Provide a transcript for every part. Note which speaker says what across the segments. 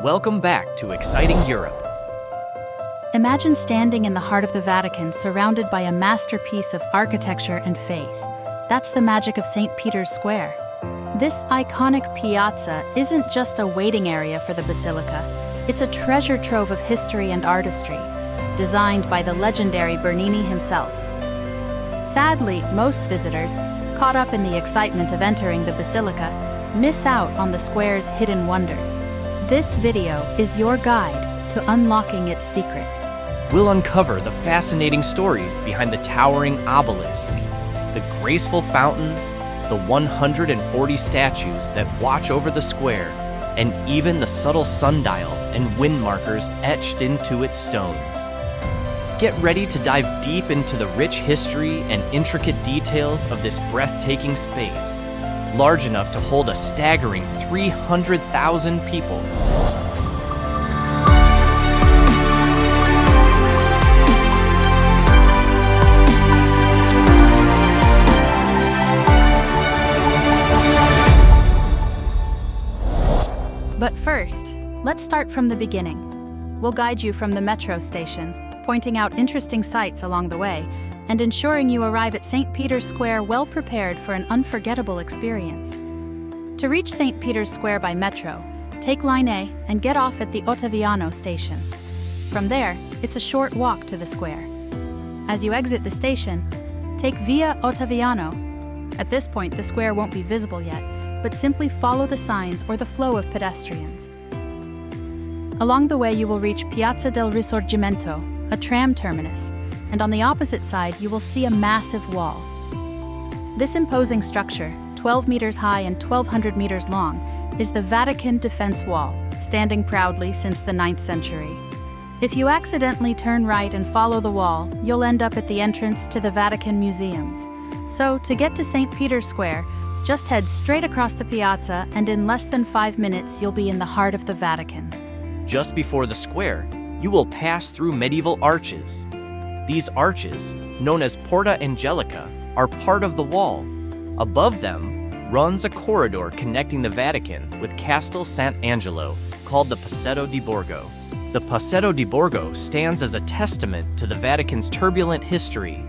Speaker 1: Welcome back to Exciting Europe.
Speaker 2: Imagine standing in the heart of the Vatican, surrounded by a masterpiece of architecture and faith. That's the magic of St. Peter's Square. This iconic piazza isn't just a waiting area for the Basilica. It's a treasure trove of history and artistry, designed by the legendary Bernini himself. Sadly, most visitors, caught up in the excitement of entering the Basilica, miss out on the square's hidden wonders. This video is your guide to unlocking its secrets.
Speaker 1: We'll uncover the fascinating stories behind the towering obelisk, the graceful fountains, the 140 statues that watch over the square, and even the subtle sundial and wind markers etched into its stones. Get ready to dive deep into the rich history and intricate details of this breathtaking space, large enough to hold a staggering 300,000 people.
Speaker 2: But first, let's start from the beginning. We'll guide you from the metro station, pointing out interesting sights along the way, and ensuring you arrive at St. Peter's Square well prepared for an unforgettable experience. To reach St. Peter's Square by metro, take Line A and get off at the Ottaviano station. From there, it's a short walk to the square. As you exit the station, take Via Ottaviano. At this point, the square won't be visible yet, but simply follow the signs or the flow of pedestrians. Along the way, you will reach Piazza del Risorgimento, a tram terminus, and on the opposite side, you will see a massive wall. This imposing structure, 12 meters high and 1,200 meters long, is the Vatican Defense Wall, standing proudly since the 9th century. If you accidentally turn right and follow the wall, you'll end up at the entrance to the Vatican Museums. So, to get to St. Peter's Square, just head straight across the piazza, and in less than 5 minutes, you'll be in the heart of the Vatican.
Speaker 1: Just before the square, you will pass through medieval arches. These arches, known as Porta Angelica, are part of the wall. Above them runs a corridor connecting the Vatican with Castel Sant'Angelo, called the Passetto di Borgo. The Passetto di Borgo stands as a testament to the Vatican's turbulent history.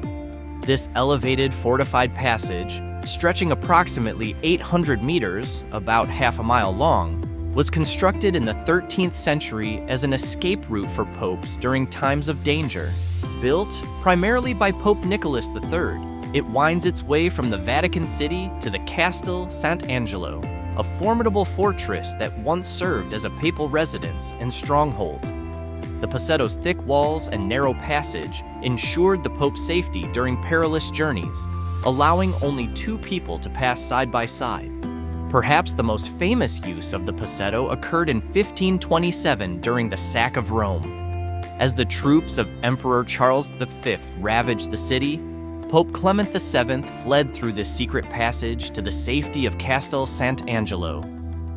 Speaker 1: This elevated, fortified passage, stretching approximately 800 meters, about half a mile long, was constructed in the 13th century as an escape route for popes during times of danger. Built primarily by Pope Nicholas III, it winds its way from the Vatican City to the Castel Sant'Angelo, a formidable fortress that once served as a papal residence and stronghold. The Passetto's thick walls and narrow passage ensured the Pope's safety during perilous journeys, allowing only 2 people to pass side by side. Perhaps the most famous use of the Passetto occurred in 1527 during the sack of Rome. As the troops of Emperor Charles V ravaged the city, Pope Clement VII fled through this secret passage to the safety of Castel Sant'Angelo.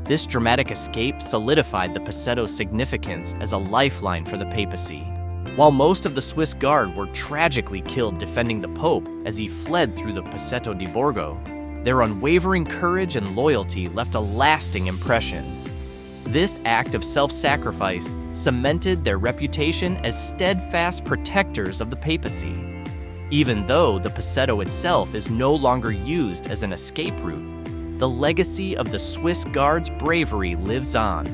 Speaker 1: This dramatic escape solidified the Passetto's significance as a lifeline for the papacy. While most of the Swiss Guard were tragically killed defending the Pope as he fled through the Passetto di Borgo, their unwavering courage and loyalty left a lasting impression. This act of self-sacrifice cemented their reputation as steadfast protectors of the papacy. Even though the Passetto itself is no longer used as an escape route, the legacy of the Swiss Guard's bravery lives on.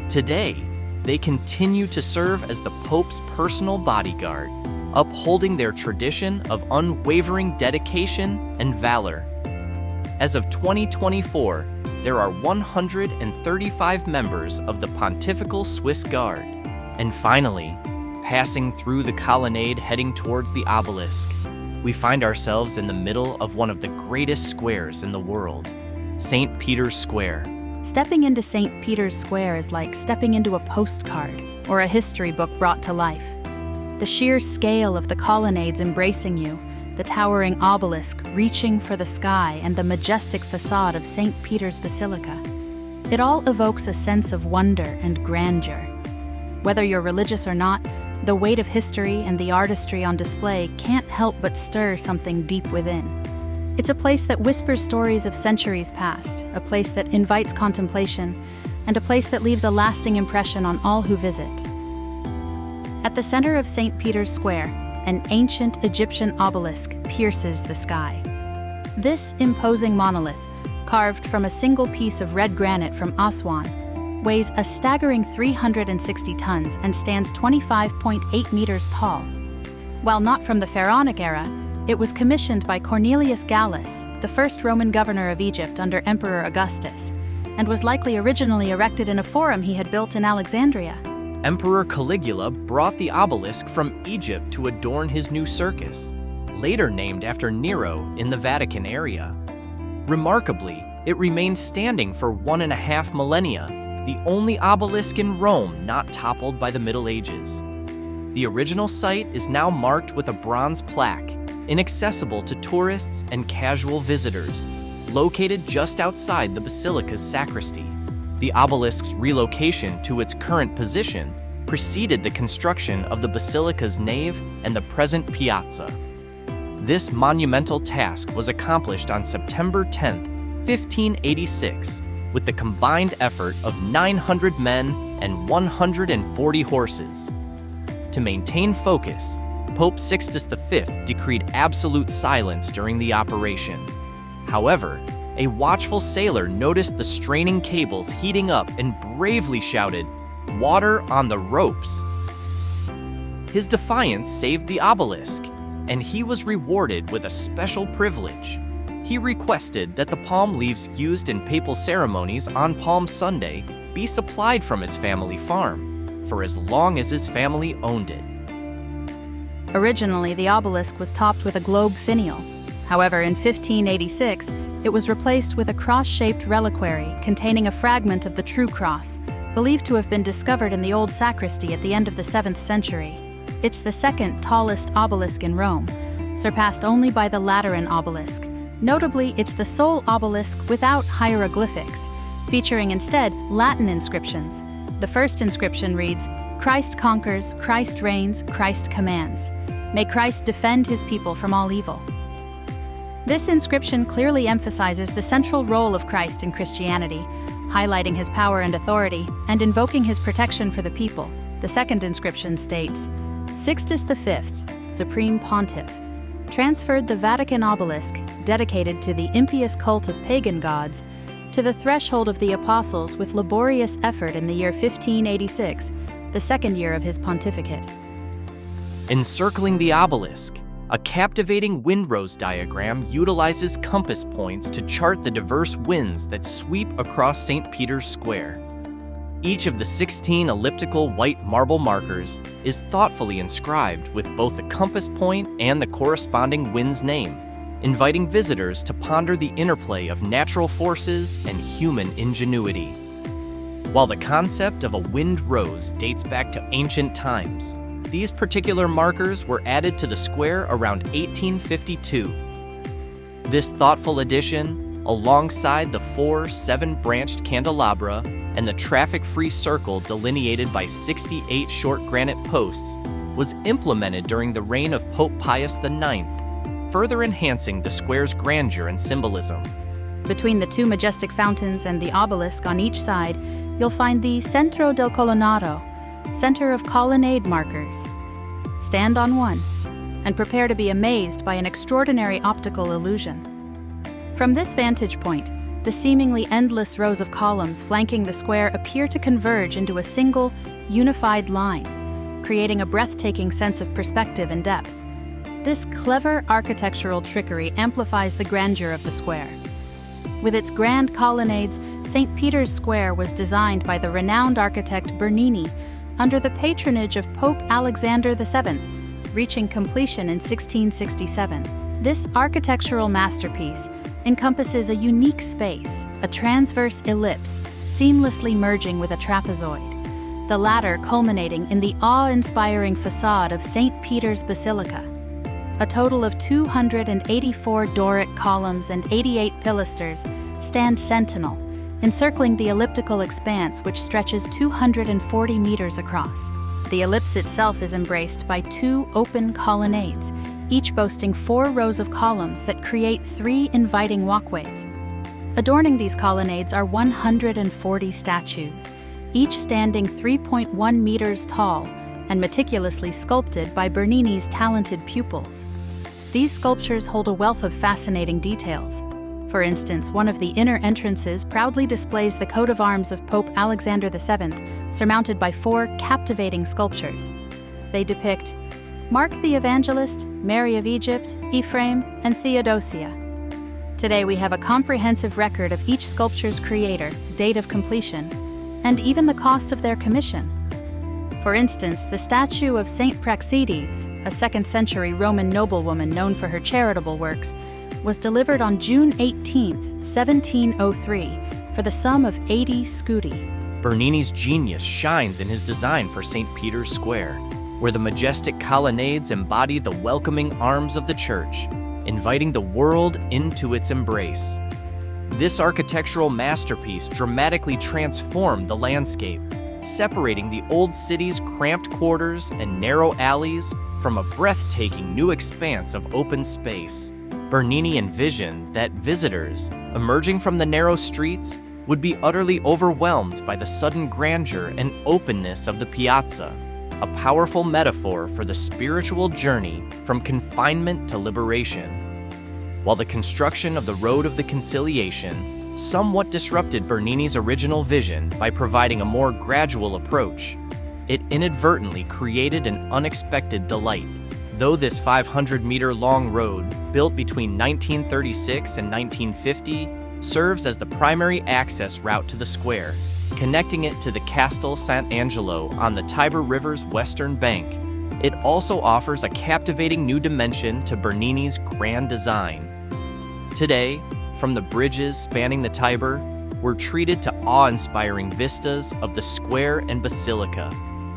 Speaker 1: Today, they continue to serve as the Pope's personal bodyguard, upholding their tradition of unwavering dedication and valor. As of 2024, there are 135 members of the Pontifical Swiss Guard. And finally, passing through the colonnade heading towards the obelisk, we find ourselves in the middle of one of the greatest squares in the world, St. Peter's Square.
Speaker 2: Stepping into St. Peter's Square is like stepping into a postcard or a history book brought to life. The sheer scale of the colonnades embracing you, the towering obelisk reaching for the sky, and the majestic facade of St. Peter's Basilica. It all evokes a sense of wonder and grandeur. Whether you're religious or not, the weight of history and the artistry on display can't help but stir something deep within. It's a place that whispers stories of centuries past, a place that invites contemplation, and a place that leaves a lasting impression on all who visit. At the center of St. Peter's Square, an ancient Egyptian obelisk pierces the sky. This imposing monolith, carved from a single piece of red granite from Aswan, weighs a staggering 360 tons and stands 25.8 meters tall. While not from the Pharaonic era, it was commissioned by Cornelius Gallus, the first Roman governor of Egypt under Emperor Augustus, and was likely originally erected in a forum he had built in Alexandria.
Speaker 1: Emperor Caligula brought the obelisk from Egypt to adorn his new circus, later named after Nero in the Vatican area. Remarkably, it remained standing for 1.5 millennia, the only obelisk in Rome not toppled by the Middle Ages. The original site is now marked with a bronze plaque, inaccessible to tourists and casual visitors, located just outside the Basilica's sacristy. The obelisk's relocation to its current position preceded the construction of the Basilica's nave and the present piazza. This monumental task was accomplished on September 10, 1586, with the combined effort of 900 men and 140 horses. To maintain focus, Pope Sixtus V decreed absolute silence during the operation. However, a watchful sailor noticed the straining cables heating up and bravely shouted, "Water on the ropes!" His defiance saved the obelisk, and he was rewarded with a special privilege. He requested that the palm leaves used in papal ceremonies on Palm Sunday be supplied from his family farm, for as long as his family owned it.
Speaker 2: Originally, the obelisk was topped with a globe finial. However, in 1586, it was replaced with a cross-shaped reliquary containing a fragment of the true cross, believed to have been discovered in the old sacristy at the end of the 7th century. It's the second tallest obelisk in Rome, surpassed only by the Lateran obelisk. Notably, it's the sole obelisk without hieroglyphics, featuring instead Latin inscriptions. The first inscription reads, "Christ conquers, Christ reigns, Christ commands. May Christ defend his people from all evil." This inscription clearly emphasizes the central role of Christ in Christianity, highlighting his power and authority, and invoking his protection for the people. The second inscription states, "Sixtus V, Supreme Pontiff, transferred the Vatican Obelisk, dedicated to the impious cult of pagan gods, to the threshold of the apostles with laborious effort in the year 1586, the second year of his pontificate."
Speaker 1: Encircling the obelisk, a captivating windrose diagram utilizes compass points to chart the diverse winds that sweep across St. Peter's Square. Each of the 16 elliptical white marble markers is thoughtfully inscribed with both the compass point and the corresponding wind's name, inviting visitors to ponder the interplay of natural forces and human ingenuity. While the concept of a wind rose dates back to ancient times, these particular markers were added to the square around 1852. This thoughtful addition, alongside the 4 7-branched candelabra and the traffic-free circle delineated by 68 short granite posts, was implemented during the reign of Pope Pius IX, further enhancing the square's grandeur and symbolism.
Speaker 2: Between the 2 majestic fountains and the obelisk on each side, you'll find the Centro del Colonnado, Center of Colonnade markers. Stand on one and prepare to be amazed by an extraordinary optical illusion. From this vantage point, the seemingly endless rows of columns flanking the square appear to converge into a single, unified line, creating a breathtaking sense of perspective and depth. This clever architectural trickery amplifies the grandeur of the square. With its grand colonnades, St. Peter's Square was designed by the renowned architect Bernini under the patronage of Pope Alexander VII, reaching completion in 1667. This architectural masterpiece encompasses a unique space, a transverse ellipse seamlessly merging with a trapezoid, the latter culminating in the awe-inspiring facade of St. Peter's Basilica. A total of 284 Doric columns and 88 pilasters stand sentinel, encircling the elliptical expanse which stretches 240 meters across. The ellipse itself is embraced by 2 open colonnades, each boasting 4 rows of columns that create 3 inviting walkways. Adorning these colonnades are 140 statues, each standing 3.1 meters tall and meticulously sculpted by Bernini's talented pupils. These sculptures hold a wealth of fascinating details. For instance, one of the inner entrances proudly displays the coat of arms of Pope Alexander VII, surmounted by 4 captivating sculptures. They depict Mark the Evangelist, Mary of Egypt, Ephraim, and Theodosia. Today we have a comprehensive record of each sculpture's creator, date of completion, and even the cost of their commission. For instance, the statue of Saint Praxedes, a 2nd century Roman noblewoman known for her charitable works, was delivered on June 18, 1703, for the sum of 80 scudi.
Speaker 1: Bernini's genius shines in his design for St. Peter's Square, where the majestic colonnades embody the welcoming arms of the church, inviting the world into its embrace. This architectural masterpiece dramatically transformed the landscape, separating the old city's cramped quarters and narrow alleys from a breathtaking new expanse of open space. Bernini envisioned that visitors, emerging from the narrow streets, would be utterly overwhelmed by the sudden grandeur and openness of the piazza, a powerful metaphor for the spiritual journey from confinement to liberation. While the construction of the Road of the Conciliation somewhat disrupted Bernini's original vision by providing a more gradual approach, it inadvertently created an unexpected delight. Though this 500-meter-long road, built between 1936 and 1950, serves as the primary access route to the square, connecting it to the Castel Sant'Angelo on the Tiber River's western bank, it also offers a captivating new dimension to Bernini's grand design. Today, from the bridges spanning the Tiber, we're treated to awe-inspiring vistas of the square and basilica,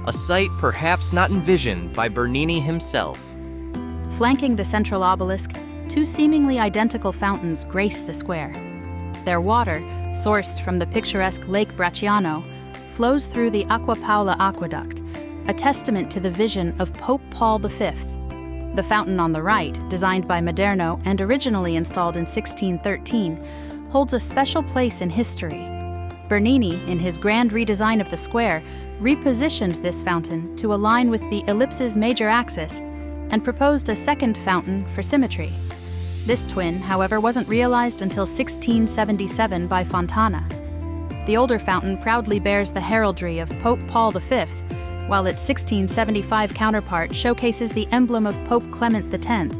Speaker 1: a sight perhaps not envisioned by Bernini himself.
Speaker 2: Flanking the central obelisk, 2 seemingly identical fountains grace the square. Their water, sourced from the picturesque Lake Bracciano, flows through the Acqua Paola aqueduct, a testament to the vision of Pope Paul V. The fountain on the right, designed by Maderno and originally installed in 1613, holds a special place in history. Bernini, in his grand redesign of the square, repositioned this fountain to align with the ellipse's major axis and proposed a second fountain for symmetry. This twin, however, wasn't realized until 1677 by Fontana. The older fountain proudly bears the heraldry of Pope Paul V, while its 1675 counterpart showcases the emblem of Pope Clement X,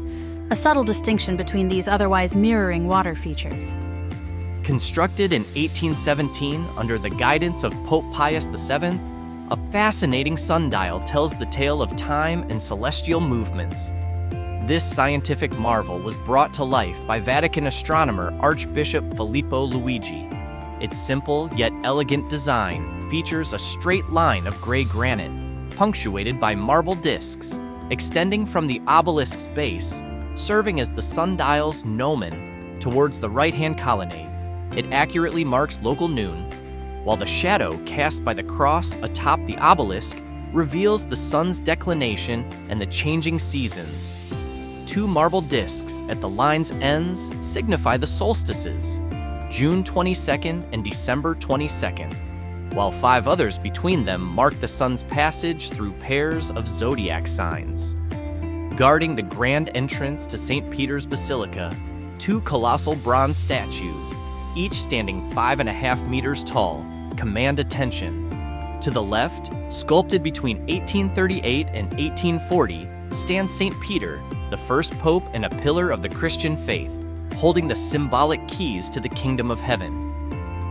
Speaker 2: a subtle distinction between these otherwise mirroring water features.
Speaker 1: Constructed in 1817 under the guidance of Pope Pius VII, a fascinating sundial tells the tale of time and celestial movements. This scientific marvel was brought to life by Vatican astronomer Archbishop Filippo Luigi. Its simple yet elegant design features a straight line of gray granite, punctuated by marble discs, extending from the obelisk's base, serving as the sundial's gnomon towards the right-hand colonnade. It accurately marks local noon, while the shadow cast by the cross atop the obelisk reveals the sun's declination and the changing seasons. 2 marble discs at the line's ends signify the solstices, June 22nd and December 22nd, while 5 others between them mark the sun's passage through pairs of zodiac signs. Guarding the grand entrance to St. Peter's Basilica, 2 colossal bronze statues, each standing 5.5 meters tall, command attention. To the left, sculpted between 1838 and 1840, stands St. Peter, the first pope and a pillar of the Christian faith, holding the symbolic keys to the kingdom of heaven.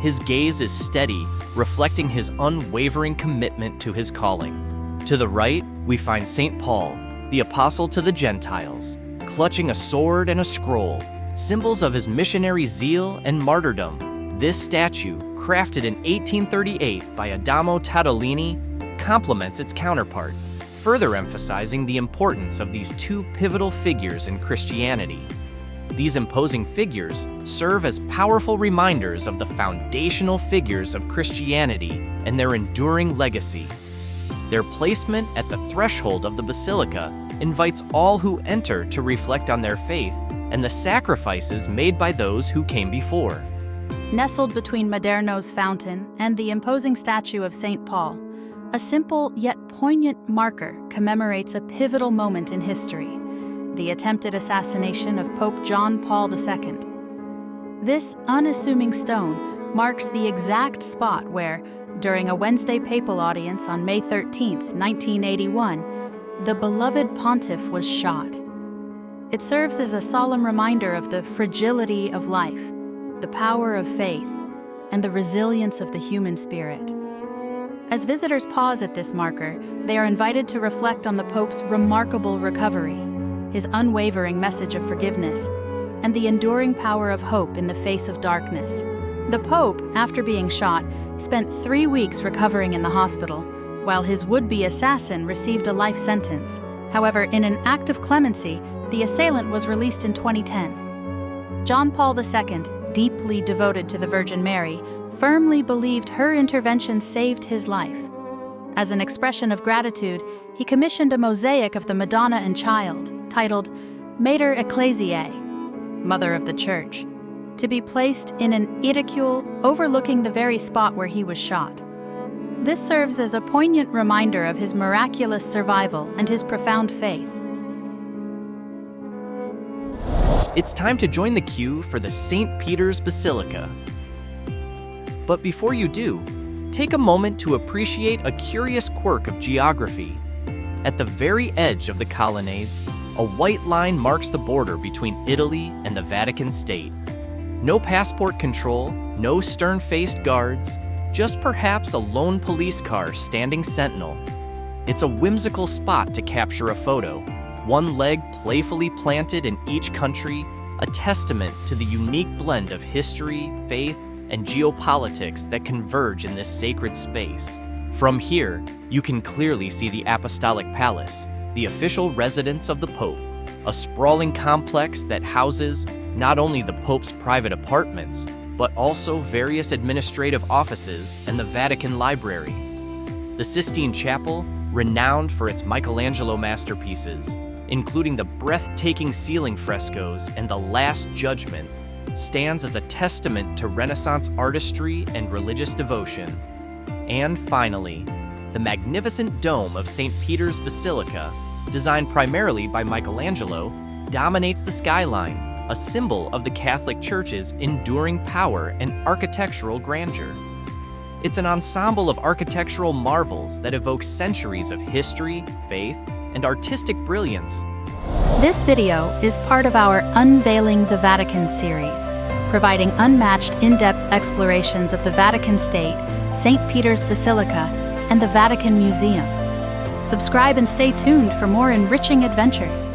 Speaker 1: His gaze is steady, reflecting his unwavering commitment to his calling. To the right, we find St. Paul, the apostle to the Gentiles, clutching a sword and a scroll, symbols of his missionary zeal and martyrdom. This statue, crafted in 1838 by Adamo Tattolini, complements its counterpart, further emphasizing the importance of these 2 pivotal figures in Christianity. These imposing figures serve as powerful reminders of the foundational figures of Christianity and their enduring legacy. Their placement at the threshold of the basilica invites all who enter to reflect on their faith and the sacrifices made by those who came before.
Speaker 2: Nestled between Maderno's fountain and the imposing statue of St. Paul, a simple yet poignant marker commemorates a pivotal moment in history, the attempted assassination of Pope John Paul II. This unassuming stone marks the exact spot where, during a Wednesday papal audience on May 13, 1981, the beloved pontiff was shot. It serves as a solemn reminder of the fragility of life, the power of faith, and the resilience of the human spirit. As visitors pause at this marker, they are invited to reflect on the Pope's remarkable recovery, his unwavering message of forgiveness, and the enduring power of hope in the face of darkness. The Pope, after being shot, spent 3 weeks recovering in the hospital, while his would-be assassin received a life sentence. However, in an act of clemency, the assailant was released in 2010. John Paul II, deeply devoted to the Virgin Mary, firmly believed her intervention saved his life. As an expression of gratitude, he commissioned a mosaic of the Madonna and Child, titled Mater Ecclesiae, Mother of the Church, to be placed in an edicule overlooking the very spot where he was shot. This serves as a poignant reminder of his miraculous survival and his profound faith.
Speaker 1: It's time to join the queue for the St. Peter's Basilica. But before you do, take a moment to appreciate a curious quirk of geography. At the very edge of the colonnades, a white line marks the border between Italy and the Vatican State. No passport control, no stern-faced guards, just perhaps a lone police car standing sentinel. It's a whimsical spot to capture a photo, one leg playfully planted in each country, a testament to the unique blend of history, faith, and geopolitics that converge in this sacred space. From here, you can clearly see the Apostolic Palace, the official residence of the Pope, a sprawling complex that houses not only the Pope's private apartments, but also various administrative offices and the Vatican Library. The Sistine Chapel, renowned for its Michelangelo masterpieces, including the breathtaking ceiling frescoes and the Last Judgment, stands as a testament to Renaissance artistry and religious devotion. And finally, the magnificent dome of St. Peter's Basilica, designed primarily by Michelangelo, dominates the skyline, a symbol of the Catholic Church's enduring power and architectural grandeur. It's an ensemble of architectural marvels that evokes centuries of history, faith, and artistic brilliance.
Speaker 2: This video is part of our Unveiling the Vatican series, providing unmatched in-depth explorations of the Vatican State, St. Peter's Basilica, and the Vatican Museums. Subscribe and stay tuned for more enriching adventures.